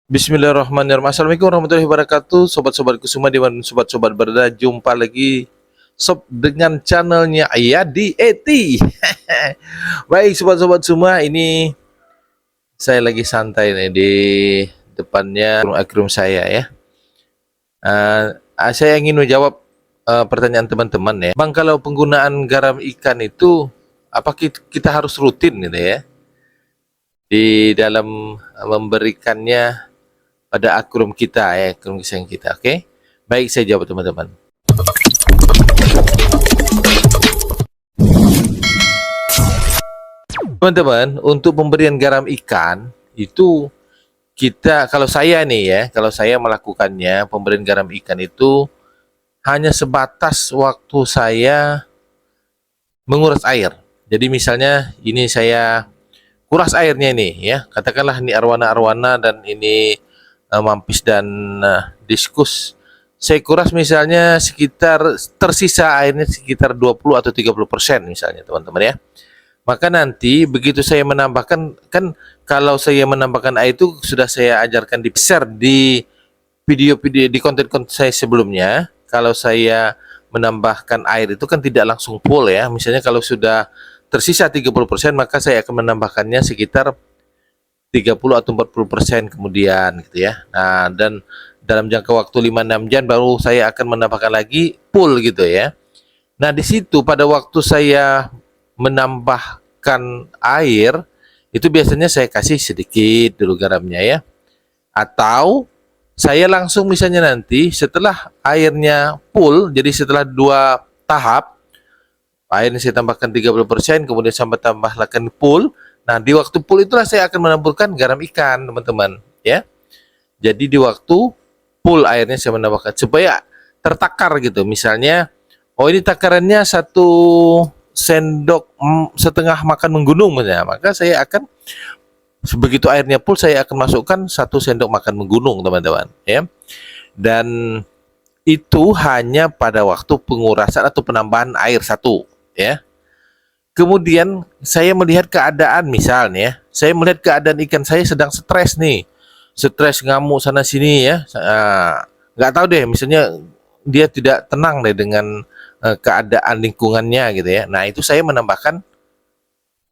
Bismillahirrahmanirrahim. Assalamualaikum warahmatullahi wabarakatuh. Sobat-sobatku semua di mana sobat-sobat berada, jumpa lagi dengan channelnya Ayadi Eti. Baik sobat-sobat semua, ini saya lagi santai nih di depannya akun saya ya. Saya ingin menjawab pertanyaan teman-teman ya. Bang, kalau penggunaan garam ikan itu apa kita harus rutin gitu ya di dalam memberikannya pada akrum kita ya, akrum kesayangan kita. Oke, baik, saya jawab teman-teman. Teman-teman, untuk pemberian garam ikan itu kalau saya nih ya, kalau saya melakukannya pemberian garam ikan itu hanya sebatas waktu saya menguras air. Jadi misalnya ini saya kuras airnya ini ya, katakanlah ini arwana-arwana dan ini mampis dan diskus. Saya kuras misalnya sekitar tersisa airnya sekitar 20 atau 30% misalnya teman-teman ya. Maka nanti begitu saya menambahkan, kan kalau saya menambahkan air itu sudah saya ajarkan di share di video-video di konten-konten saya sebelumnya. Kalau saya menambahkan air itu kan tidak langsung full ya. Misalnya kalau sudah tersisa 30%, maka saya akan menambahkannya sekitar 30 atau 40% kemudian gitu ya. Nah, dan dalam jangka waktu 5-6 jam baru saya akan menambahkan lagi full gitu ya. Nah, di situ pada waktu saya menambahkan air itu biasanya saya kasih sedikit dulu garamnya ya. Atau saya langsung misalnya nanti setelah airnya full, jadi setelah 2 tahap airnya saya tambahkan 30%, kemudian sampai tambahkan full. Nah, di waktu full itulah saya akan menaburkan garam ikan, teman-teman, ya. Jadi di waktu full airnya saya menambahkan supaya tertakar gitu. Misalnya, oh ini takarannya 1 sendok setengah makan menggunung, ya. Maka saya akan begitu airnya full saya akan masukkan 1 sendok makan menggunung, teman-teman, ya. Dan itu hanya pada waktu pengurasan atau penambahan air 1, ya. Kemudian saya melihat keadaan, misalnya saya melihat keadaan ikan saya sedang stres nih, stres ngamuk sana sini ya, nggak tahu deh, misalnya dia tidak tenang deh dengan keadaan lingkungannya gitu ya. Nah, itu saya menambahkan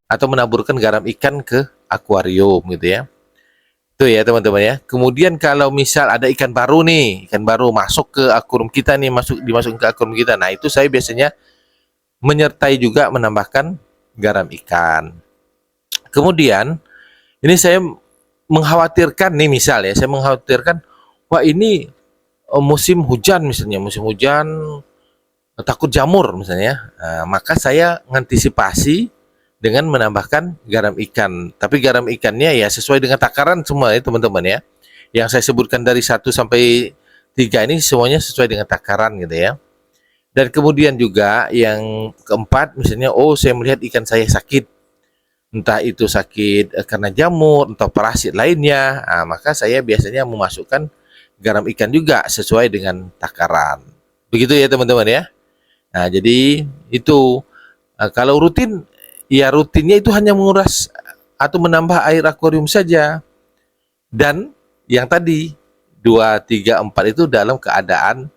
atau menaburkan garam ikan ke akuarium gitu ya. Itu ya teman-teman ya. Kemudian kalau misal ada ikan baru nih, ikan baru masuk ke akuarium kita nih, dimasukin ke akuarium kita. Nah, itu saya biasanya menyertai juga menambahkan garam ikan. Kemudian ini saya mengkhawatirkan nih, misal ya, saya mengkhawatirkan wah ini musim hujan misalnya, musim hujan takut jamur misalnya. Nah, maka saya mengantisipasi dengan menambahkan garam ikan. Tapi garam ikannya ya sesuai dengan takaran semua ya teman-teman ya. Yang saya sebutkan dari 1 sampai 3 ini semuanya sesuai dengan takaran gitu ya. Dan kemudian juga yang keempat, misalnya saya melihat ikan saya sakit, entah itu sakit karena jamur atau parasit lainnya, maka saya biasanya memasukkan garam ikan juga sesuai dengan takaran. Begitu ya teman-teman ya. Nah, jadi itu kalau rutin, ya rutinnya itu hanya menguras atau menambah air akuarium saja. Dan yang tadi 2, 3, 4 itu dalam keadaan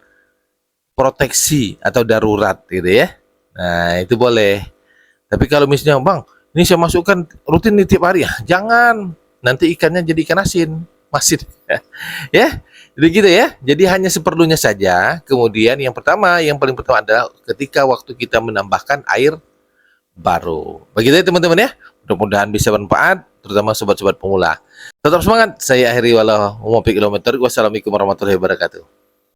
proteksi atau darurat gitu ya. Nah, itu boleh. Tapi kalau misalnya, Bang, ini saya masukkan rutin nih tiap hari ya, jangan. Nanti ikannya jadi ikan asin, masin. Ya. Jadi gitu ya. Jadi hanya seperlunya saja. Kemudian yang paling pertama adalah ketika waktu kita menambahkan air baru. Begitu ya teman-teman ya. Mudah-mudahan bisa bermanfaat, terutama sobat-sobat pemula. Tetap semangat. Saya akhiri walau. Wassalamualaikum warahmatullahi wabarakatuh.